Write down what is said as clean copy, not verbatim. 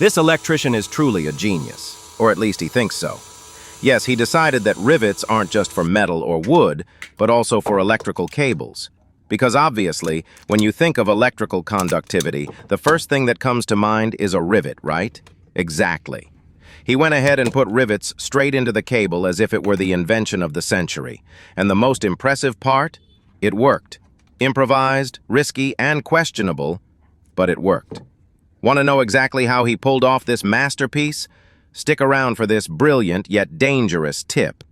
This electrician is truly a genius, or at least he thinks so. Yes, he decided that rivets aren't just for metal or wood, but also for electrical cables. Because obviously, when you think of electrical conductivity, the first thing that comes to mind is a rivet, right? Exactly. He went ahead and put rivets straight into the cable as if it were the invention of the century. And the most impressive part? It worked. Improvised, risky, and questionable, but it worked. Want to know exactly how he pulled off this masterpiece? Stick around for this brilliant yet dangerous tip.